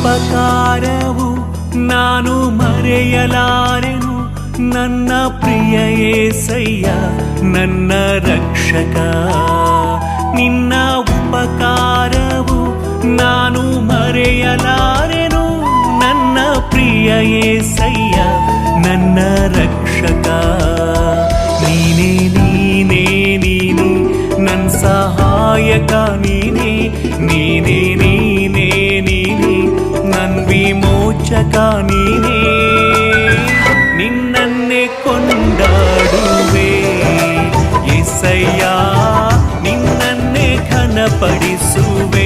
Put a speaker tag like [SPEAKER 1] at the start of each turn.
[SPEAKER 1] ಉಪಕಾರವು ನಾನು ಮರೆಯಲಾರೆನು. ನನ್ನ ಪ್ರಿಯ ಯೇಸಯ್ಯ ನನ್ನ ರಕ್ಷಕ. ನಿನ್ನ ಉಪಕಾರವು ನಾನು ಮರೆಯಲಾರೆನು. ನನ್ನ ಪ್ರಿಯ ಯೇಸಯ್ಯ ನನ್ನ ರಕ್ಷಕ. ನೀನೇ ನೀನೇ ನೀನೇ ನನ್ನ ಸಹಾಯಕ. ನೀನೇ ನೀನೇ ನೀನೇ ನೀನೇ ನನ್ನ ವಿಮೋಚಕ. ನೀನೇ ನಿನ್ನನ್ನೇ ಕೊಂಡಾಡುವೆ ಯೇಸಯ್ಯ, ನಿನ್ನನ್ನೇ ಘನಪಡಿಸುವೆ.